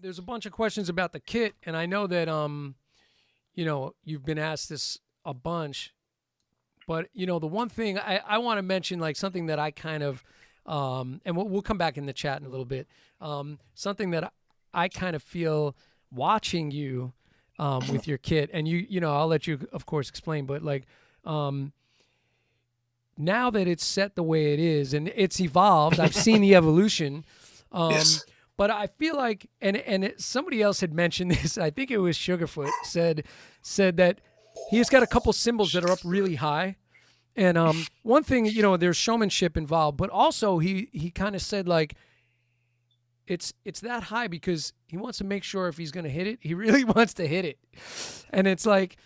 There's a bunch of questions about the kit, and I know that you've been asked this a bunch, but the one thing I want to mention, like something that I kind of, and we'll come back in the chat in a little bit. Something that I kind of feel watching you with your kit, and I'll let you, of course, explain, but like. Now that it's set the way it is and it's evolved, I've seen the evolution. Yes. But I feel like, somebody else had mentioned this. I think it was Sugarfoot said that he's got a couple cymbals that are up really high. And one thing, there's showmanship involved, but also he kind of said like it's that high because he wants to make sure if he's going to hit it, he really wants to hit it. And it's like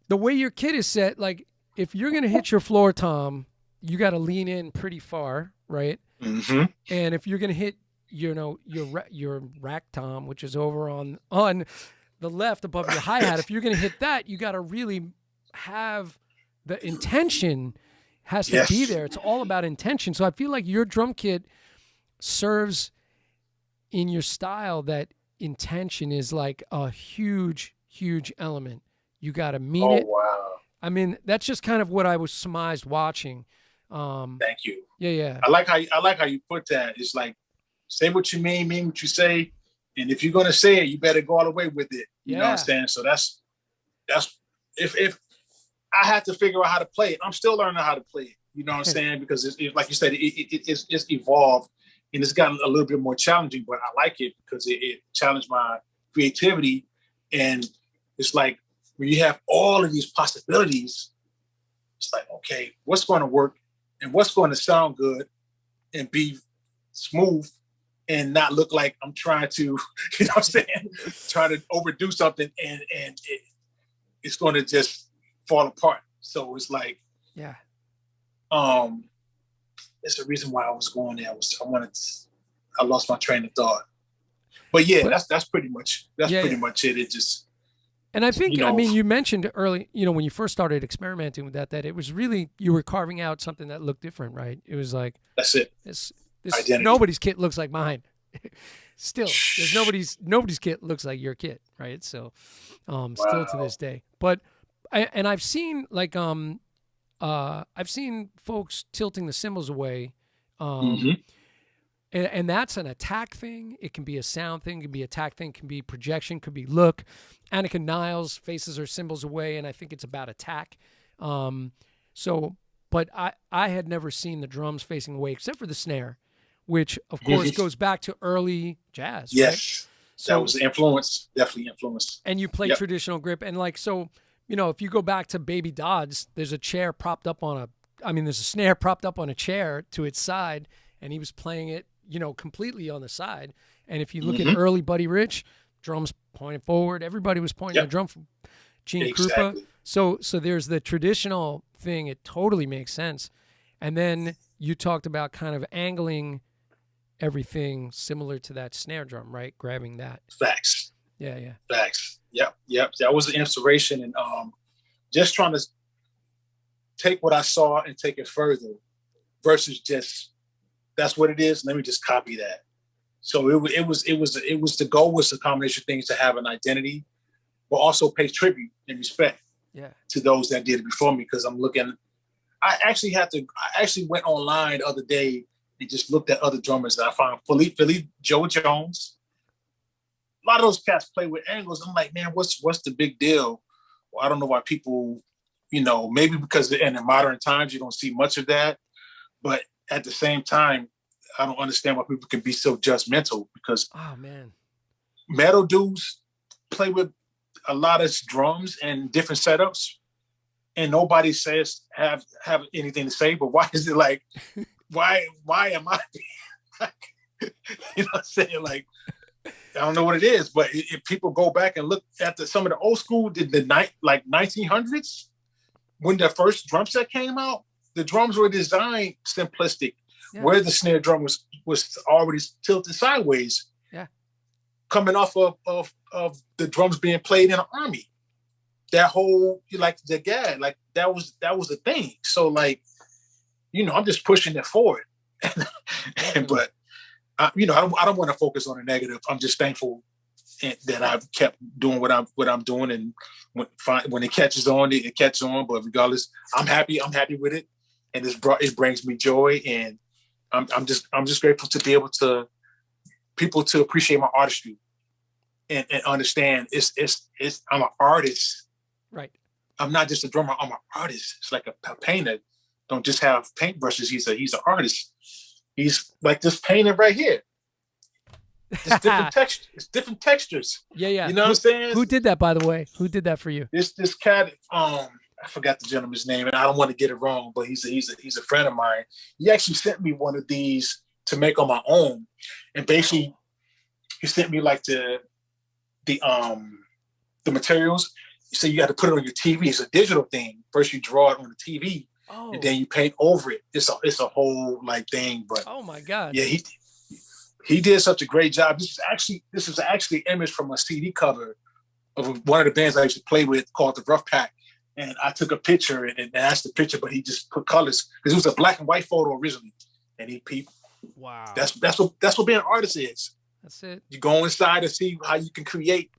the way your kit is set, like if you're going to hit your floor tom, you got to lean in pretty far, right? Mm-hmm. And if you're going to hit, your rack tom, which is over on the left above your hi-hat, if you're going to hit that, you got to really have the intention has to be there. It's all about intention. So I feel like your drum kit serves in your style that intention is like a huge, huge element. You got to mean it. Wow. I mean, that's just kind of what I was surmised watching. Thank you. Yeah. I like how you put that. It's like, say what you mean what you say, and if you're gonna say it, you better go all the way with it. You know what I'm saying? So that's if I had to figure out how to play it, I'm still learning how to play it. You know what I'm saying? Because like you said, it's evolved and it's gotten a little bit more challenging. But I like it because it challenged my creativity, and it's like when you have all of these possibilities, it's like, okay, what's going to work and what's going to sound good and be smooth and not look like I'm trying to, you know what I'm saying, trying to overdo something and it's going to just fall apart. So it's like, it's the reason why I was going there. I lost my train of thought. But yeah, that's pretty much it. It just. And I think, you mentioned early, when you first started experimenting with that it was really, you were carving out something that looked different, right? It was like, that's it. This nobody's kit looks like mine. Still, there's nobody's kit looks like your kit, right? So, still to this day. But I've seen like I've seen folks tilting the cymbals away, and that's an attack thing. It can be a sound thing, it can be attack thing, it can be projection, could be look. Annika Niles faces her cymbals away, and I think it's about attack. But I had never seen the drums facing away except for the snare, which of course goes back to early jazz. Yes, right? So, that was influence, definitely influence. And you play traditional grip, and like so, if you go back to Baby Dodds, there's a chair propped up on there's a snare propped up on a chair to its side, and he was playing it, completely on the side. And if you look at early Buddy Rich, drums pointing forward, everybody was pointing the drum from Gene Krupa. So there's the traditional thing. It totally makes sense. And then you talked about kind of angling everything similar to that snare drum, right? Grabbing that. Facts. Yeah. Facts. Yep. That was the inspiration, and just trying to take what I saw and take it further versus just that's what it is. Let me just copy that. So it was the goal was a combination of things to have an identity, but also pay tribute and respect to those that did it before me. Because I'm looking, I actually went online the other day and just looked at other drummers that I found. Philippe Joe Jones. A lot of those cats play with angles. I'm like, man, what's the big deal? Well, I don't know why people, maybe because in the modern times you don't see much of that, but at the same time, I don't understand why people can be so judgmental because metal dudes play with a lot of drums and different setups, and nobody says have anything to say. But why is it like, why am I? You know what I'm saying? Like, I don't know what it is, but if people go back and look at some of the old school, the 1900s, when the first drum set came out, the drums were designed simplistic. Where the snare drum was already tilted sideways, coming off of the drums being played in an army. That whole the gag, that was a thing. So I'm just pushing it forward, but I don't want to focus on the negative. I'm just thankful and that I've kept doing what I'm doing, and when it catches on, it catches on. But regardless, I'm happy. I'm happy with it, and it brings me joy, and I'm just grateful to be able to people to appreciate my artistry and understand it's I'm an artist. Right. I'm not just a drummer. I'm an artist. It's like a painter. Don't just have paintbrushes. He's an artist. He's like this painting right here. It's different texture. It's different textures. Yeah, yeah. You know what I'm saying? Who did that, by the way? Who did that for you? This cat. I forgot the gentleman's name, and I don't want to get it wrong, but he's a friend of mine. He actually sent me one of these to make on my own, and basically, he sent me like the materials. So you got to put it on your TV. It's a digital thing. First, you draw it on the TV, and then you paint over it. It's a whole like thing. But oh my god, yeah, he did such a great job. This is actually an image from a CD cover of one of the bands I used to play with called the Rough Pack. And I took a picture and that's the picture, but he just put colors because it was a black and white photo originally. And he wow. That's what being an artist is. That's it. You go inside and see how you can create.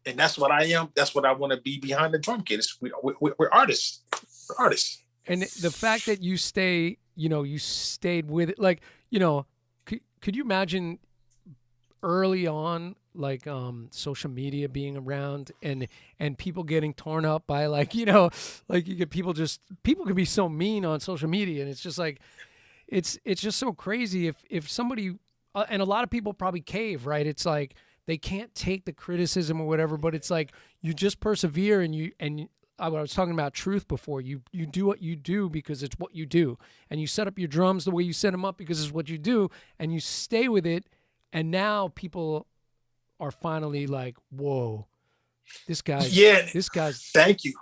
And that's what I am. That's what I want to be behind the drum kit. We're artists. We're artists. And the fact that you stayed with it, like, could you imagine early on, like, social media being around and people getting torn up by like you get people can be so mean on social media, and it's just like, it's just so crazy if somebody, and a lot of people probably cave, right? It's like, they can't take the criticism or whatever, but it's like, you just persevere and I was talking about truth before. You do what you do because it's what you do, and you set up your drums the way you set them up because it's what you do, and you stay with it. And now people are finally like, "Whoa, this guy's." Thank you.